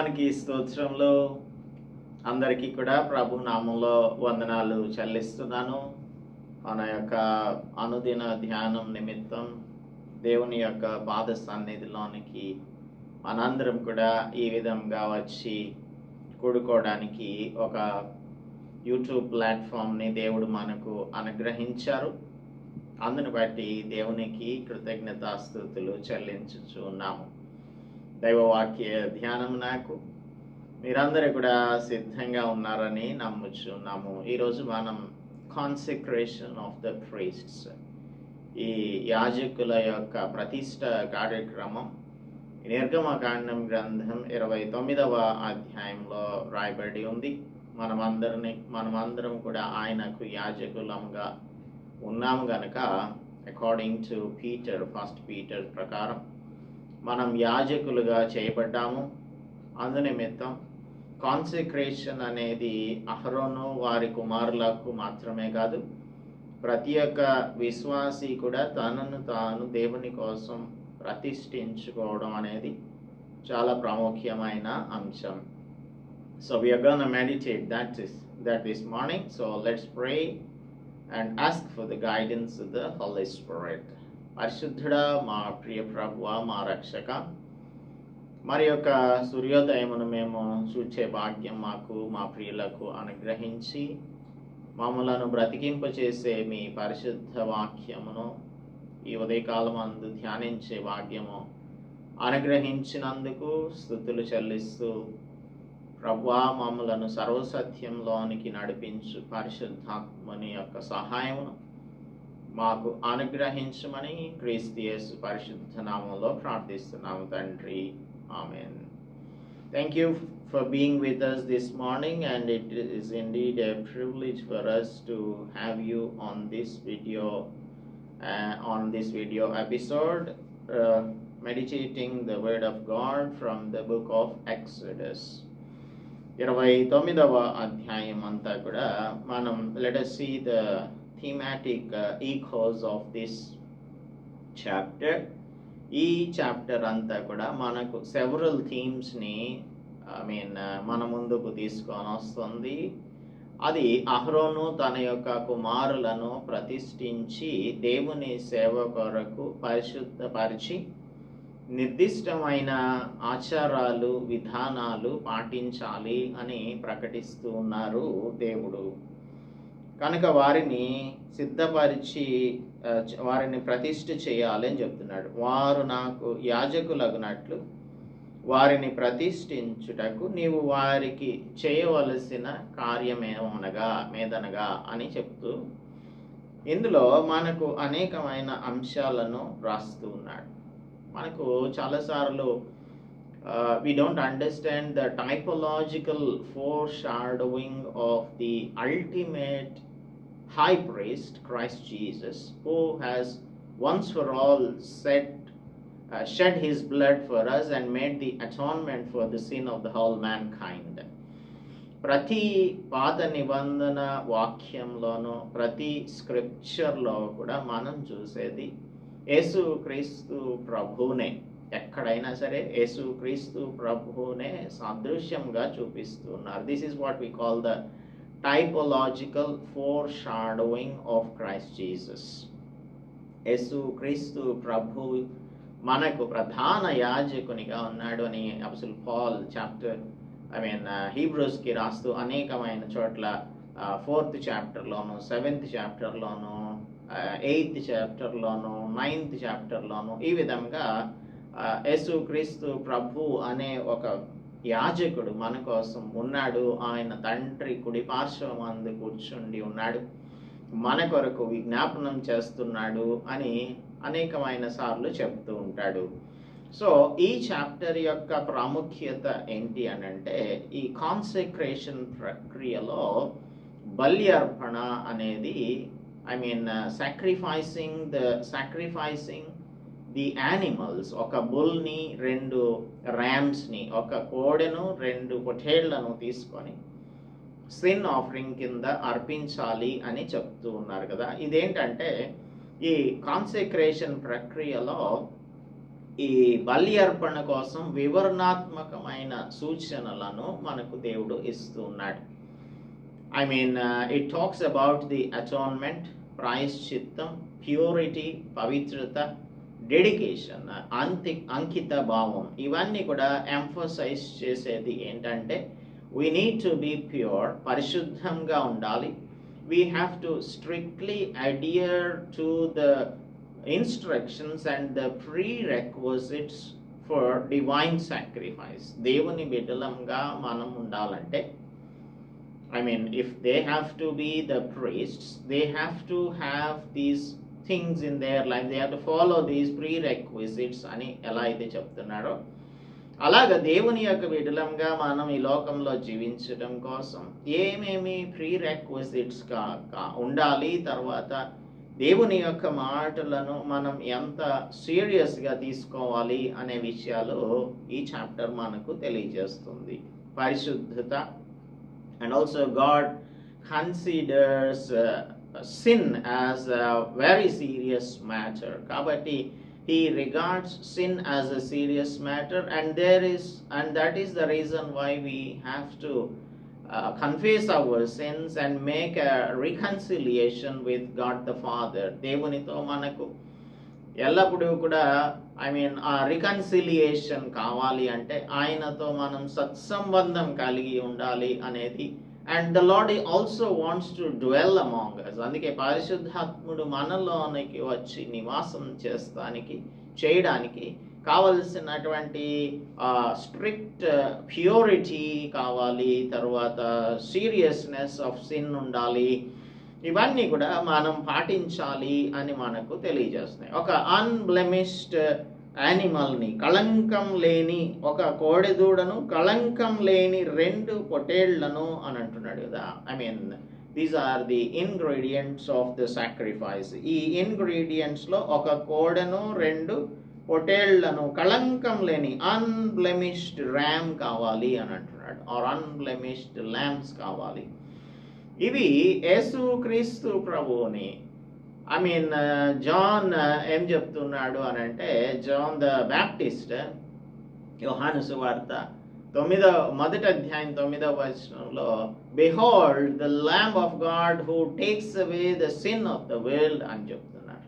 దేవానికి స్తోత్రంలో అందరికీ కూడా ప్రభు నామంలో వందనాలు చెల్లిస్తున్నాను. మన యొక్క అనుదిన ధ్యానం నిమిత్తం దేవుని యొక్క పాద సన్నిధిలోనికి మనందరం కూడా ఈ విధంగా వచ్చి కూడుకోవడానికి ఒక యూట్యూబ్ ప్లాట్ఫామ్ని దేవుడు మనకు అనుగ్రహించారు. అందును బట్టి దేవునికి కృతజ్ఞతాస్తుతులు చెల్లించుచున్నాము. దైవవాక్య ధ్యానం నాకు మీరందరూ కూడా సిద్ధంగా ఉన్నారని నమ్ముచున్నాము. ఈరోజు మనం కాన్సెక్రేషన్ ఆఫ్ ద ప్రీస్ట్స్, ఈ యాజకుల యొక్క ప్రతిష్ట కార్యక్రమం నిర్గమకాండం గ్రంథం 29వ అధ్యాయంలో రాయబడి ఉంది. మనమందరం కూడా ఆయనకు యాజకులంగా ఉన్నాము గనక అకార్డింగ్ టు ఫస్ట్ పీటర్ ప్రకారం మనం యాజకులుగా చేయబడ్డాము. అందునిమిత్తం కాన్సెక్రేషన్ అనేది అహరోను వారి కుమారులకు మాత్రమే కాదు, ప్రతి ఒక్క విశ్వాసి కూడా తనను తాను దేవుని కోసం ప్రతిష్ఠించుకోవడం అనేది చాలా ప్రాముఖ్యమైన అంశం. So we are going to meditate that this morning. So let's pray and ask for the guidance of the Holy Spirit. పరిశుద్ధుడా, మా ప్రియ ప్రభువా, మా రక్షక, మరి యొక్క సూర్యోదయమును మేము చూచే భాగ్యం మాకు మా ప్రియులకు అనుగ్రహించి మమ్మలను బ్రతికింపచేసే మీ పరిశుద్ధ వాక్యమును ఈ ఉదయకాలం అందు ధ్యానించే భాగ్యము అనుగ్రహించినందుకు స్తుతులు చెల్లిస్తూ, ప్రభువా, మమ్మలను సర్వసత్యంలోనికి నడిపించు పరిశుద్ధాత్మని యొక్క సహాయమును మాకు అనుగ్రహించమని క్రీస్తు యేసు పరిశుద్ధ నామములో ప్రార్థిస్తున్నాము తండ్రి. ఆమేన్. Thank you for being with us this morning, and it is indeed a privilege for us to have you on this video episode, meditating the word of God from the book of Exodus. 29వ అధ్యాయం అంతా కూడా మనం let us see the thematic echoes of this chapter. ఈ chapter అంతా కూడా మనకు several థీమ్స్ని మన ముందుకు తీసుకొని వస్తుంది. అది అహరోను తన యొక్క కుమారులను ప్రతిష్ఠించి దేవుని సేవ కొరకు పరిశుద్ధపరిచి నిర్దిష్టమైన ఆచారాలు విధానాలు పాటించాలి అని ప్రకటిస్తూ ఉన్నారు దేవుడు. కనుక వారిని సిద్ధపరిచి వారిని ప్రతిష్ఠ చేయాలి అని చెప్తున్నాడు. వారు నాకు యాజకులగునట్లు వారిని ప్రతిష్ఠించుటకు నీవు వారికి చేయవలసిన కార్యమేదనగా అని చెప్తూ ఇందులో మనకు అనేకమైన అంశాలను రాస్తూ ఉన్నాడు. మనకు చాలాసార్లు we don't understand the typological foreshadowing of the ultimate high priest, Christ Jesus, who has once for all shed his blood for us and made the atonement for the sin of the whole mankind. ప్రతి పాత నిబంధన వాక్యంలోనూ ప్రతి స్క్రిప్చర్లో కూడా మనం చూసేది యేసు క్రీస్తు ప్రభువునే. ఎక్కడైనా సరే యేసు క్రీస్తు ప్రభువునే సాదృశ్యంగా చూపిస్తున్నారు. This is what we call the typological foreshadowing of Christ Jesus. యేసు క్రీస్తు ప్రభు మనకు ప్రధాన యాజకునిగా ఉన్నాడు అని అపోస్తలుడు పాల్ హీబ్రూస్కి రాస్తూ అనేకమైన చోట్ల 4th చాప్టర్లోను 7th చాప్టర్లోను 8th చాప్టర్లోను 9th చాప్టర్లోను ఈ విధంగా యేసు క్రీస్తు ప్రభు అనే ఒక యాజకుడు మన కోసం ఉన్నాడు. ఆయన తండ్రి కుడి పార్శ్వమందు కూర్చుండి ఉన్నాడు, మన కొరకు విజ్ఞాపనం చేస్తున్నాడు అని అనేకమైన సార్లు చెప్తూ ఉంటాడు. సో ఈ చాప్టర్ యొక్క ప్రాముఖ్యత ఏంటి అని అంటే, ఈ కాన్సెక్రేషన్ ప్రక్రియలో బలి అర్పణ అనేది సాక్రిఫైసింగ్ ది యానిమల్స్, ఒక బుల్ని 2 ర్యామ్స్ని, ఒక కోడెను 2 పొట్టేళ్లను తీసుకొని సిన్ ఆఫరింగ్ కింద అర్పించాలి అని చెప్తూ ఉన్నారు కదా. ఇదేంటంటే ఈ కాన్సెక్రేషన్ ప్రక్రియలో ఈ బలి అర్పణ కోసం వివరణాత్మకమైన సూచనలను మనకు దేవుడు ఇస్తూ ఉన్నాడు. It talks about the atonement, ప్రాయశ్చిత్తం, ప్యూరిటీ, పవిత్రత, డెడికేషన్, అంకిత భావం. ఇవన్నీ కూడా ఎంఫసైజ్ చేసేది ఏంటంటే we need to be pure, పరిశుద్ధంగా ఉండాలి. We have to strictly adhere to the instructions and the prerequisites for divine sacrifice. దేవుని బిడ్డలంగా మనం ఉండాలంటే if they have to be the priests, they have to have these things in their life. They have to follow these prerequisites అని ఎలా అయితే చెప్తున్నారో అలాగా దేవుని యొక్క బిడ్డలంగా మనం ఈ లోకంలో జీవించడం కోసం ఏమేమి ప్రీరెక్విజిట్స్ ఉండాలి, తర్వాత దేవుని యొక్క మాటలను మనం ఎంత సీరియస్గా తీసుకోవాలి అనే విషయాలు ఈ చాప్టర్ మనకు తెలియజేస్తుంది. పరిశుద్ధత, and also God considers sin as a very serious matter. Kabatti he regards sin as a serious matter, and that is the reason why we have to confess our sins and make a reconciliation with God the Father. దేవునితో మనకు ఎల్లప్పుడూ కూడా ఆ reconciliation కావాలి అంటే ఆయనతో మనం సత్సంబంధం కలిగి ఉండాలి అనేది. And the lord also wants to dwell among us. అందుకే పరిశుద్ధాత్ముడు మనలోనికి వచ్చి నివాసం చేయడానికి కావలసినటువంటి స్ట్రిక్ట్ ప్యూరిటీ కావాలి, తర్వాత సీరియస్నెస్ ఆఫ్ సిన్ ఉండాలి. ఇవన్నీ కూడా మనం పాటించాలి అని మనకు తెలియజేస్తున్నాయి. ఒక అన్బ్లెమిష్డ్ యానిమల్ని, కళంకం లేని ఒక కోడెదూడను, కళంకం లేని 2 పొటేళ్లను అని అంటున్నాడు కదా. These are the ingredients of the sacrifice. ఈ ఇంగ్రీడియంట్స్లో ఒక కోడెను, 2 పొటేళ్లను, కళంకం లేని అన్బ్లెమిష్డ్ ర్యామ్ కావాలి అని అంటున్నాడు, ఆర్ అన్బ్లెమిష్డ్ ల్యాంబ్స్ కావాలి. ఇవి యేసుక్రీస్తు ప్రభువుని జాన్ ఏం చెప్తున్నాడు అని అంటే, జాన్ ద బ్యాప్టిస్ట్ యోహాను సువార్త 9వ అధ్యాయం 9వ వచనంలో behold the lamb of God who takes away the sin of the world అని చెప్తున్నాడు.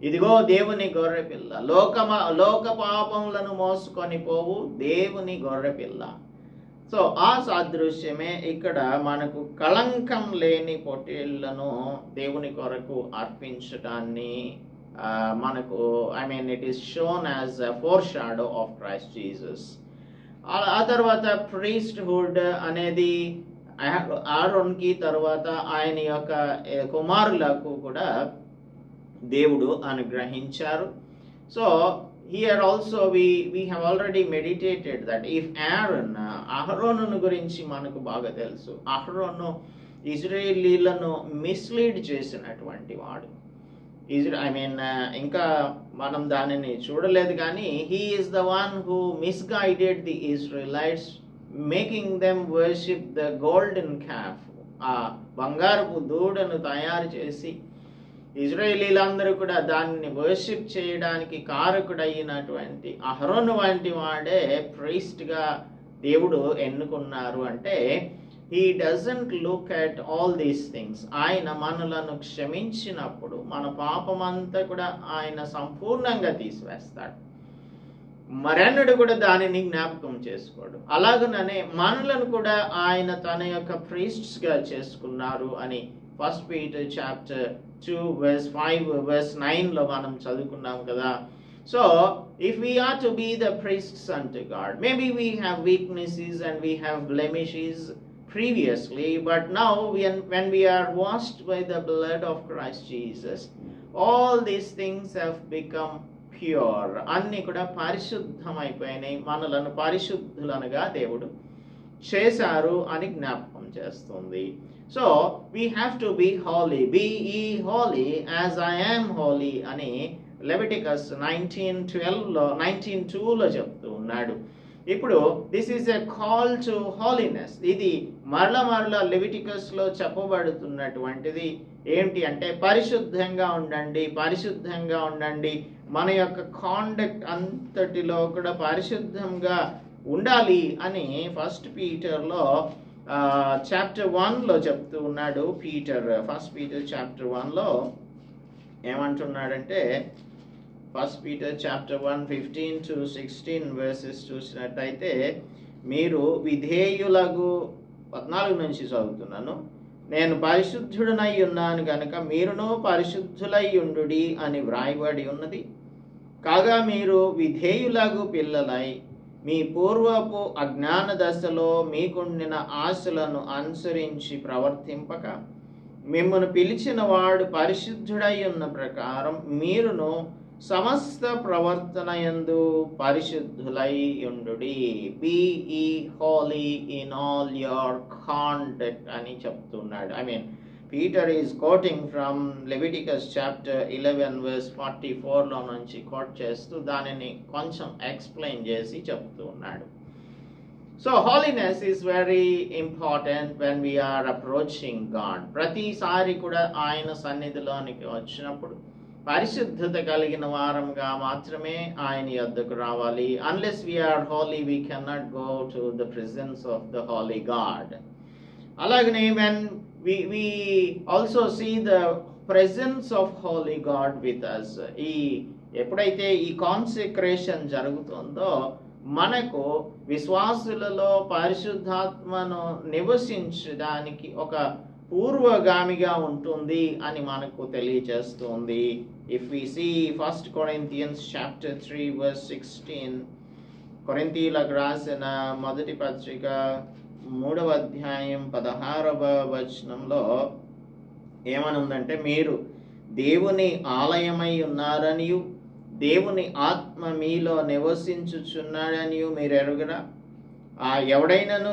ఇదిగో దేవుని గొర్రెపిల్ల, లోక పాపములను మోసుకొని పోవు దేవుని గొర్రెపిల్ల. సో ఆ సాదృశ్యమే ఇక్కడ మనకు కళంకం లేని పొట్టేళ్లను దేవుని కొరకు అర్పించడాన్ని మనకు it is shown as a four shadow of Christ Jesus. ఆ తర్వాత ప్రీస్ట్హుడ్ అనేది ఆరోన్కి తర్వాత ఆయన యొక్క కుమారులకు కూడా దేవుడు అనుగ్రహించారు. So here also we have already meditated that if Aaron, అహరోను గురించి మనకు బాగా తెలుసు. అహరోను ఇజ్రాయేలీలను మిస్లీడ్ చేసినటువంటి వాడు. ఇంకా మనం దానిని చూడలేదు కానీ he is the one who misguided the Israelites, making them worship the golden calf. ఆ బంగారపు దూడను తయారు చేసి ఇజ్రాయేలీలందరూ కూడా దాన్ని వర్షిప్ చేయడానికి కారకుడైనటువంటి అహరోను వంటి వాడే ప్రీస్ట్గా దేవుడు ఎన్నుకున్నారు. అంటే he doesn't look at all these things. ఆయన మనలను క్షమించినప్పుడు మన పాపమంతా కూడా ఆయన సంపూర్ణంగా తీసివేస్తాడు, మరెన్నడు కూడా దానిని జ్ఞాపకం చేసుకోడు. అలాగనే మనలను కూడా ఆయన తన యొక్క ప్రీస్ట్స్గా చేసుకున్నారు అని 1 Peter chapter 2 verse 5 verse 9లో మనం చదువుకున్నాం కదా. So if we are to be the priests unto God, maybe we have weaknesses and we have blemishes previously, but now when we are washed by the blood of Christ Jesus, all these things have become pure. అన్ని కూడా పరిశుద్ధమైపోయినాయి, మనలను పరిశుద్ధులనుగా దేవుడు చేశారు అని జ్ఞాపకం చేస్తుంది. So we have to be holy. Be ye holy as I am holy అని Leviticus 19:2లో చెప్తూ ఉన్నాడు. ఇప్పుడు this is a call to holiness. ఇది మరల లెవిటికస్లో చెప్పబడుతున్నటువంటిది ఏంటి అంటే పరిశుద్ధంగా ఉండండి, పరిశుద్ధంగా ఉండండి. మన యొక్క కాండక్ట్ అంతటిలో కూడా పరిశుద్ధంగా ఉండాలి అని ఫస్ట్ పీటర్లో చాప్టర్ 1లో చెప్తూ ఉన్నాడు. ఫస్ట్ పీటర్ చాప్టర్ 1లో ఏమంటున్నాడంటే, ఫస్ట్ పీటర్ చాప్టర్ 1 15-16 వర్సెస్ చూసినట్టయితే, మీరు విధేయులకు 14 నుంచి చదువుతున్నాను. నేను పరిశుద్ధుడనై ఉన్నాను కనుక మీరును పరిశుద్ధులై ఉండుడి అని వ్రాయబడి ఉన్నది. కాగా మీరు విధేయులకు పిల్లలై మీ పూర్వపు అజ్ఞాన దశలో మీకుండిన ఆశలను అనుసరించి ప్రవర్తింపక, మిమ్మల్ని పిలిచిన వాడు పరిశుద్ధుడై ఉన్న ప్రకారం మీరును సమస్త ప్రవర్తనయందు పరిశుద్ధులై ఉండుడి. బీ ఈ Holi in all your conduct అని చెప్తున్నాడు. Peter is quoting from Leviticus chapter 11 verse 44లో నుంచి కోట్ చేస్తూ దానిని కొంచెం ఎక్స్ప్లెయిన్ చేసి చెప్తూ ఉన్నాడు. So holiness is very important when we are approaching God. ప్రతిసారి కూడా ఆయన సన్నిధిలోనికి వచ్చినప్పుడు పరిశుద్ధత కలిగిన వారంగా మాత్రమే ఆయన యొద్దకు రావాలి. Unless we are holy we cannot go to the presence of the holy God. అలాగనే when we also see the presence of holy God with us. ఎప్పుడైతే ఈ కాన్సెక్రేషన్ జరుగుతుందో మనకు విశ్వాసులలో పరిశుద్ధాత్మను నివసించడానికి ఒక పూర్వగామిగా ఉంటుంది అని మనకు తెలియజేస్తుంది. If we see 1 Corinthians chapter 3 verse 16, కొరింథీయులకు రాసిన మొదటి పత్రిక 3వ అధ్యాయం 16వ వచనంలో ఏమనుందంటే, మీరు దేవుని ఆలయమై ఉన్నారనియు దేవుని ఆత్మ మీలో నివసించుచున్నాడనియు మీరు ఎరుగరా? ఎవడైనను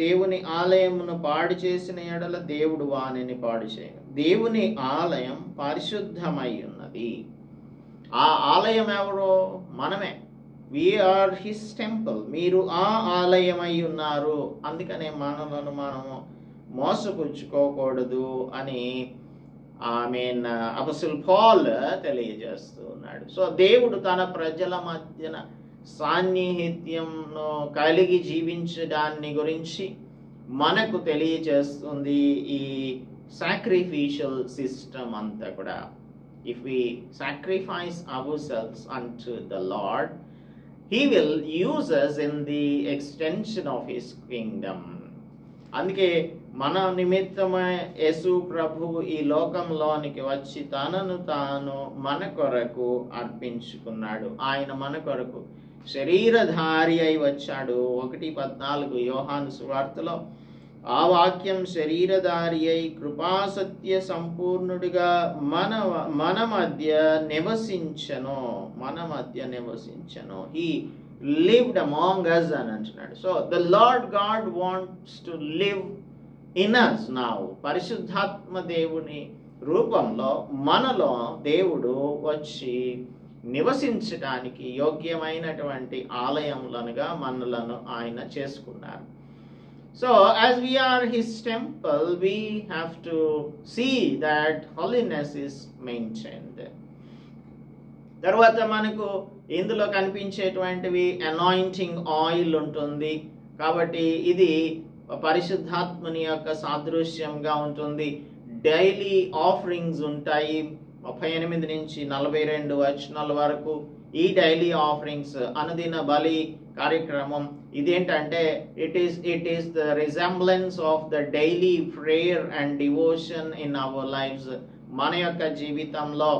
దేవుని ఆలయమును పాడు చేసిన ఎడల దేవుడు వానిని పాడు చేయను. దేవుని ఆలయం పరిశుద్ధమై ఉన్నది. ఆ ఆలయం ఎవరో? మనమే. We are his temple. మీరు ఆ ఆలయమై ఉన్నారు, అందుకనే మనలను మనము మోసపుచ్చుకోకూడదు అని అపొస్తలుడు పౌల్ తెలియజేస్తూ ఉన్నాడు. సో దేవుడు తన ప్రజల మధ్యన సాన్నిహిత్యంను కలిగి జీవించడాన్ని గురించి మనకు తెలియజేస్తుంది ఈ సాక్రిఫిషియల్ సిస్టమ్ అంతా కూడా. If we sacrifice ourselves unto the Lord, He will use us in the extension of His kingdom. అందుకే మన నిమిత్తమై యేసు ప్రభువు ఈ లోకంలోనికి వచ్చి తనను తాను మన కొరకు అర్పించుకున్నాడు. ఆయన మన కొరకు శరీరధారి అయి వచ్చాడు. 1:14 యోహాను సువార్తలో ఆ వాక్యం శరీరధారి అయి కృపాసత్య సంపూర్ణుడిగా మన మధ్య నివసించెను. He lived among us అని అంటున్నాడు. So the Lord God wants to live in us now. పరిశుద్ధాత్మ దేవుని రూపంలో మనలో దేవుడు వచ్చి నివసించడానికి యోగ్యమైనటువంటి ఆలయములనుగా మనలను ఆయన చేసుకున్నారు. So as we are his temple, we have to see that holiness is maintained. తర్వాత మనకు ఇందులో కనిపించేటువంటివి అనాయింటింగ్ ఆయిల్ ఉంటుంది. కాబట్టి ఇది పరిశుద్ధాత్మని యొక్క సాదృశ్యంగా ఉంటుంది. డైలీ ఆఫరింగ్స్ ఉంటాయి 38 నుంచి 42 వచనాల వరకు. ఈ డైలీ ఆఫరింగ్స్ అనుదిన బలి కార్యక్రమం ఇదేంటంటే it is the resemblance of the daily prayer and devotion in our lives. మన యొక్క జీవితంలో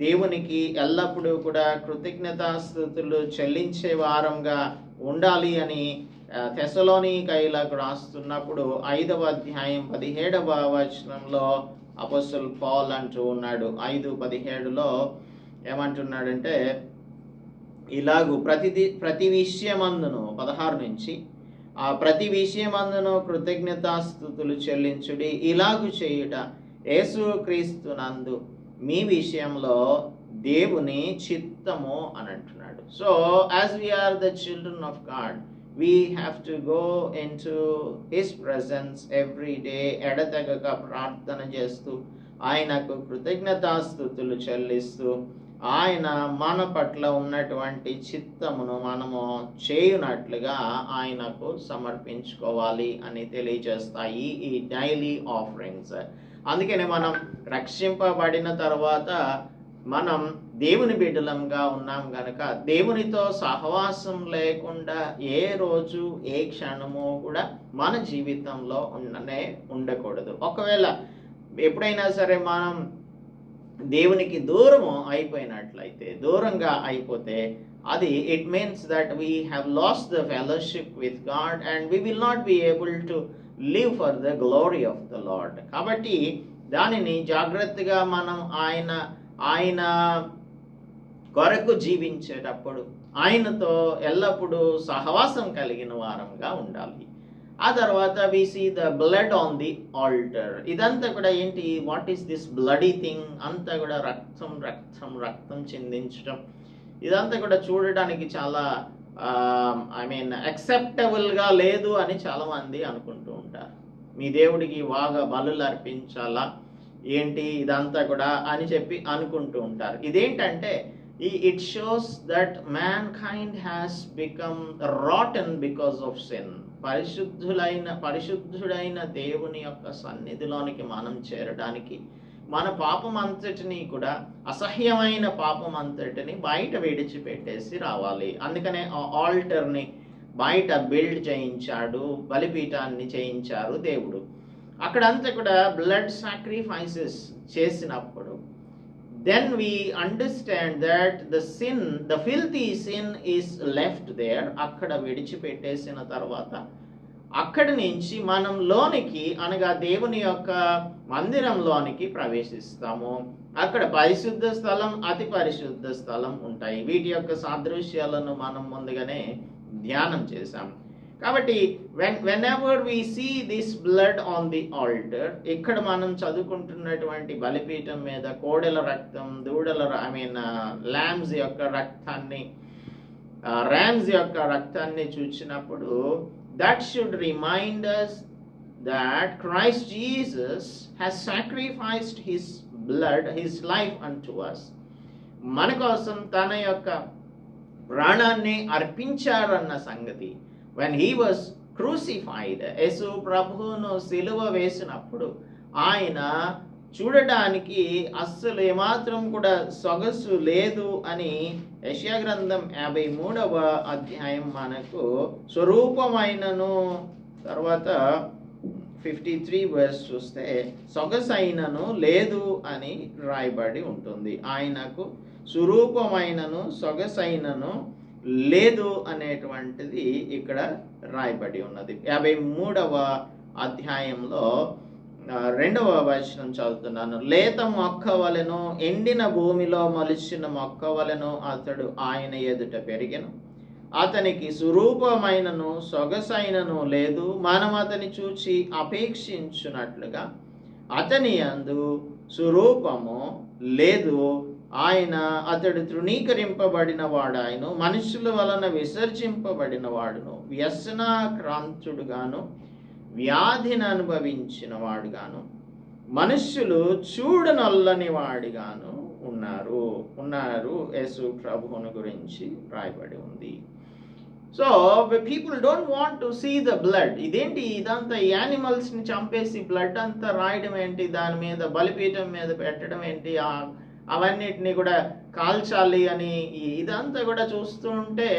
దేవునికి ఎల్లప్పుడూ కూడా కృతజ్ఞతాస్తుతులు చెల్లించే వారంగా ఉండాలి అని తెస్సలోనికైలకు రాస్తున్నప్పుడు 5వ అధ్యాయం 17వ వచనంలో అపొస్తలుడు పౌల్ అంటూ ఉన్నాడు. 5:17లో ఏమంటున్నాడంటే, ఇలాగు ప్రతి విషయమందును 16 నుంచి ప్రతి విషయమందును కృతజ్ఞతాస్తుతులు చెల్లించుడి, ఇలాగు చేయుట యేసుక్రీస్తునందు మీ విషయంలో దేవుని చిత్తము అని అంటున్నాడు. So as we are the children of God, we have to go into his presence every day. ఎడతెగక ప్రార్థన చేస్తూ ఆయనకు కృతజ్ఞతాస్తుతులు చెల్లిస్తూ ఆయన మన పట్ల ఉన్నటువంటి చిత్తమును మనము చేయునట్లుగా ఆయనకు సమర్పించుకోవాలి అని తెలియజేస్తాయి ఈ డైలీ ఆఫరింగ్స్. అందుకని మనం రక్షింపబడిన తర్వాత మనం దేవుని బిడ్డలంగా ఉన్నాం గనక దేవునితో సహవాసం లేకుండా ఏ రోజు ఏ క్షణము కూడా మన జీవితంలో ఉండకూడదు. ఒకవేళ ఎప్పుడైనా సరే మనం దేవునికి దూరము అయిపోయినట్లయితే, దూరంగా అయిపోతే, అది it means that we have lost the fellowship with God and we will not be able to live for the glory of the lord. కాబట్టి దానిని జాగ్రత్తగా మనం ఆయన కొరకు జీవించేటప్పుడు ఆయనతో ఎల్లప్పుడూ సహవాసం కలిగిన వారంగా ఉండాలి. ఆ తర్వాత we see the blood on the altar. ఇదంతా కూడా ఏంటి, what is this bloody thing? అంతా కూడా రక్తం చిందించడం. ఇదంతా కూడా చూడడానికి చాలా యాక్సెప్టబుల్గా లేదు అని చాలామంది అనుకుంటూ ఉంటారు. మీ దేవుడికి బాగా బలులు అర్పించాలా ఏంటి ఇదంతా కూడా అని చెప్పి అనుకుంటూ ఉంటారు. ఇదేంటంటే it shows that man kind has become rotten because of sin. పరిశుద్ధుడైన దేవుని యొక్క సన్నిధిలోనికి మనం చేరడానికి మన పాపం అంతటిని కూడా, అసహ్యమైన పాపం అంతటిని బయట విడిచిపెట్టేసి రావాలి. అందుకనే ఆ ఆల్టర్ని బయట బిల్డ్ చేయించాడు, బలిపీఠాన్ని చేయించారు దేవుడు. అక్కడంతా కూడా బ్లడ్ సాక్రిఫైసెస్ చేసినప్పుడు then we understand that the filthy sin is left there. అక్కడ విడిచిపెట్టేసిన తర్వాత అక్కడి నుంచి మనం లోనికి, అనగా దేవుని యొక్క మందిరంలోనికి ప్రవేశిస్తాము. అక్కడ పరిశుద్ధ స్థలం, అతి పరిశుద్ధ స్థలం ఉంటాయి. వీటి యొక్క సాదృశ్యాలను మనం ముందుగానే ధ్యానం చేశాం. కాబట్టి whenever we see this blood on the altar, ఇక్కడ మనం చదువుకుంటున్నటువంటి బలిపీఠం మీద కోడెల రక్తం, దూడల ల్యాంబ్స్ యొక్క రక్తాన్ని, ర్యామ్స్ యొక్క రక్తాన్ని చూసినప్పుడు that should remind us that Christ Jesus has sacrificed his blood, his life unto us. మన కోసం తన యొక్క ప్రాణాన్ని అర్పించారన్న సంగతి. When he was crucified, యేసు ప్రభువును సిలువ వేసినప్పుడు ఆయన చూడడానికి అస్సలు ఏమాత్రం కూడా సొగసు లేదు అని యెషయా గ్రంథం 53వ అధ్యాయం మనకు స్వరూపమైనను, తర్వాత 53 వర్స్ చూస్తే సొగసైనను లేదు అని రాయబడి ఉంటుంది. ఆయనకు స్వరూపమైనను సొగసైనను లేదు అనేటువంటిది ఇక్కడ రాయబడి ఉన్నది. 53వ అధ్యాయంలో 2వ వచనం చదువుతున్నాను. లేత మొక్క వలెను, ఎండిన భూమిలో మొలిచిన మొక్క వలెను అతడు ఆయన ఎదుట పెరిగెను. అతనికి స్వరూపమైనను సొగసైనను లేదు. మనం అతని చూచి అపేక్షించున్నట్లుగా అతని యందు స్వరూపము లేదు. అతడు తృణీకరింపబడిన వాడాయను, మనుషుల వలన విసర్జింపబడిన వాడును, వ్యసనాక్రాంతుడుగాను, వ్యాధిని అనుభవించిన వాడుగాను, మనుష్యులు చూడనొల్లని వాడిగాను ఉన్నారు యేసు ప్రభువుని గురించి రాయబడి ఉంది. So people don't want to see the blood. ఇదేంటి ఇదంతా, యానిమల్స్ని చంపేసి బ్లడ్ అంతా రాయడం ఏంటి, దాని మీద బలిపీఠం మీద పెట్టడం ఏంటి, అవన్నిటిని కూడా కాల్చాలి అని, ఇదంతా కూడా చూస్తూ ఉంటే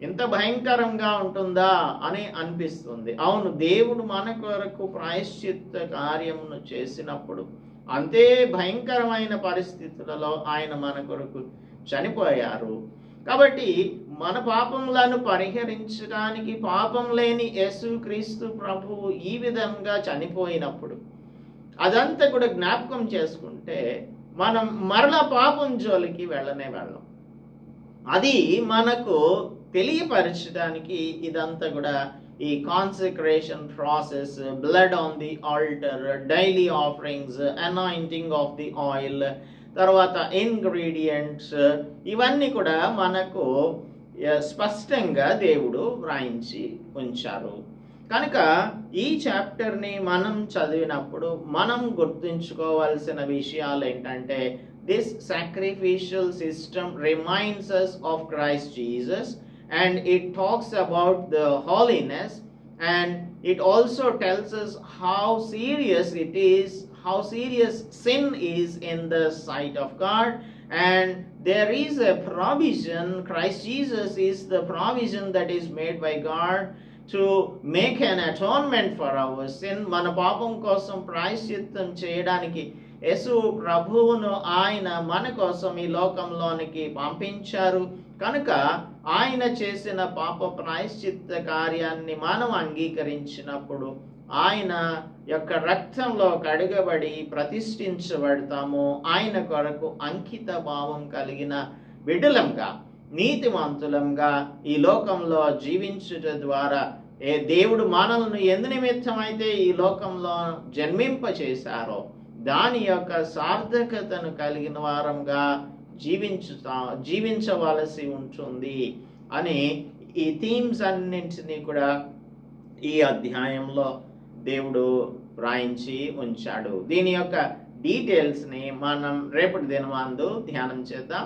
ఎంత భయంకరంగా ఉంటుందా అని అనిపిస్తుంది. అవును, దేవుడు మన కొరకు ప్రాయశ్చిత్త కార్యమును చేసినప్పుడు అంతే భయంకరమైన పరిస్థితులలో ఆయన మన కొరకు చనిపోయారు. కాబట్టి మన పాపములను పరిహరించడానికి పాపం లేని యేసుక్రీస్తు ప్రభువు ఈ విధంగా చనిపోయినప్పుడు అదంతా కూడా జ్ఞాపకం చేసుకుంటే మనం మరలా పాపం జోలికి వెళ్ళం. అది మనకు తెలియపరచడానికి ఇదంతా కూడా ఈ consecration process, blood on the altar, daily offerings, anointing of the oil, తర్వాత ఇంగ్రీడియంట్స్, ఇవన్నీ కూడా మనకు స్పష్టంగా దేవుడు వ్రాయించి ఉంచారు. కనుక ఈ చాప్టర్ని మనం చదివినప్పుడు మనం గుర్తుంచుకోవాల్సిన విషయాలు ఏంటంటే, this sacrificial system reminds us of Christ Jesus, and it talks about the holiness, and it also tells us how serious it is, how serious sin is in the sight of God, and there is a provision. Christ Jesus is the provision that is made by God to make an atonement for our sin. మన పాపం కోసం ప్రాయశ్చిత్తం చేయడానికి యేసు ప్రభువును ఆయన మన కోసం ఈ లోకంలోనికి పంపించారు. కనుక ఆయన చేసిన పాప ప్రాయశ్చిత్త కార్యాన్ని మనం అంగీకరించినప్పుడు ఆయన యొక్క రక్తంలో కడగబడి ప్రతిష్ఠించబడతాము. ఆయన కొరకు అంకిత భావం కలిగిన బిడ్డలంగా, నీతిమంతులంగా ఈ లోకంలో జీవించుట ద్వారా దేవుడు మనల్ని ఎందు నిమిత్తమైతే ఈ లోకంలో జన్మింపచేశారో దాని యొక్క సార్థకతను కలిగిన వారంగా జీవించవలసి ఉంటుంది అని ఈ థీమ్స్ అన్నింటినీ కూడా ఈ అధ్యాయంలో దేవుడు వ్రాయించి ఉంచాడు. దీని యొక్క డీటెయిల్స్ని మనం రేపటి దినమందు ధ్యానం చేద్దాం.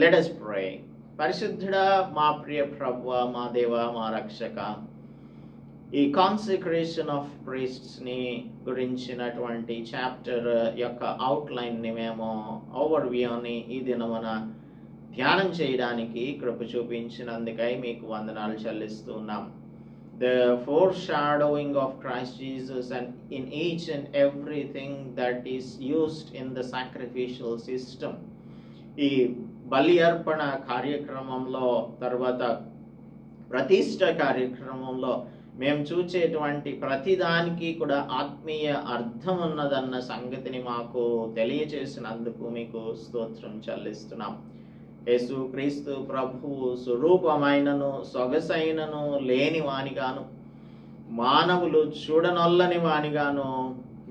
Let us pray. పరిశుద్ధుడా, మా ప్రియ ప్రభువా, మా దేవా, మా రక్షక, ఈ కాన్సిక్రేషన్ ఆఫ్ ప్రీస్ట్స్ని గురించినటువంటి చాప్టర్ యొక్క అవుట్లైన్ని మేము ఓవర్వ్యూని ఈ దినమున ధ్యానం చేయడానికి కృప చూపించినందుకై మీకు వందనాలు చెల్లిస్తున్నాం. The foreshadowing of Christ Jesus and in each and everything that is used in the sacrificial system. ఈ బలి అర్పణ కార్యక్రమంలో, తర్వాత ప్రతిష్ఠ కార్యక్రమంలో మేము చూచేటువంటి ప్రతిదానికి కూడా ఆత్మీయ అర్థం ఉన్నదన్న సంగతిని మాకు తెలియచేసినందుకు మీకు స్తోత్రం చెల్లిస్తున్నాం. యేసు క్రీస్తు ప్రభువు స్వరూపమైనను సొగసైనను లేని వానిగాను, మానవులు చూడనొల్లని వానిగాను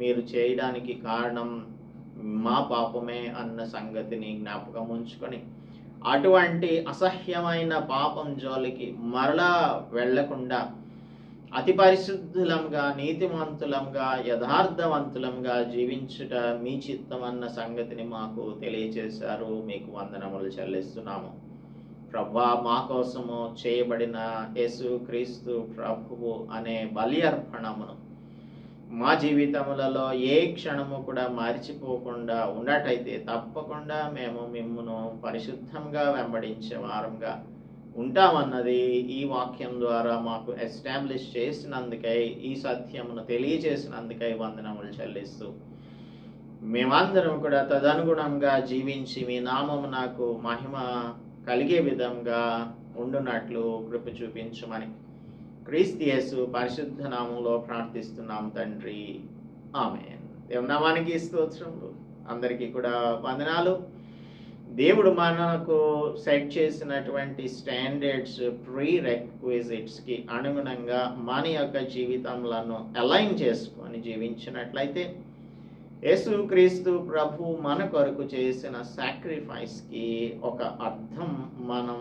మీరు చేయడానికి కారణం మా పాపమే అన్న సంగతిని జ్ఞాపకం ఉంచుకొని, అటువంటి అసహ్యమైన పాపం జోలికి మరలా వెళ్లకుండా అతి పరిశుద్ధులంగా, నీతిమంతులంగా, యథార్థవంతులంగా జీవించుట మీ చిత్తం అన్న సంగతిని మాకు తెలియచేశారు. మీకు వందనములు చెల్లిస్తున్నాము. ప్రభువా, మా కోసము చేయబడిన యేసు క్రీస్తు ప్రభువు అనే బలి అర్పణమును మా జీవితములలో ఏ క్షణము కూడా మరిచిపోకుండా ఉన్నట్టయితే తప్పకుండా మేము మిమ్మును పరిశుద్ధంగా వెంబడించే వారంగా ఉంటామన్నది ఈ వాక్యం ద్వారా మాకు ఎస్టాబ్లిష్ చేసినందుకై, ఈ సత్యమును తెలియజేసినందుకై వందనములు చెల్లిస్తూ, మేమందరం కూడా తదనుగుణంగా జీవించి మీ నామము నాకు మహిమ కలిగే విధంగా ఉండునట్లు కృప చూపించమని క్రీస్తు యేసు పరిశుద్ధ నామంలో ప్రార్థిస్తున్నాం తండ్రి, ఆమేన్. దేవుని నామానికి స్తోత్రములు. అందరికీ కూడా వందనాలు. దేవుడు మనకు సెట్ చేసినటువంటి స్టాండర్డ్స్, ప్రీ రిక్విజిట్స్కి అనుగుణంగా మన యొక్క జీవితంలో అలైన్ చేసుకొని జీవించినట్లయితే యేసుక్రీస్తు ప్రభు మన కొరకు చేసిన సాక్రిఫైస్కి ఒక అర్థం మనం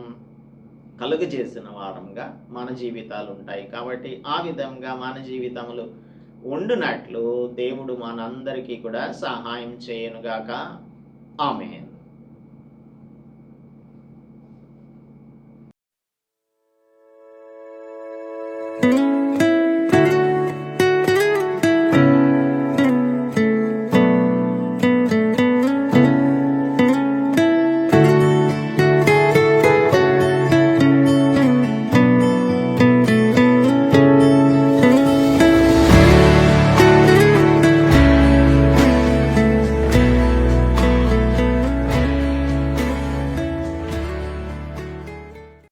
కలుగజేసిన వారంగా మన జీవితాలు ఉంటాయి. కాబట్టి ఆ విధంగా మన జీవితములు ఉండునట్లు దేవుడు మనందరికీ కూడా సహాయం చేయనుగాక. ఆమేన్.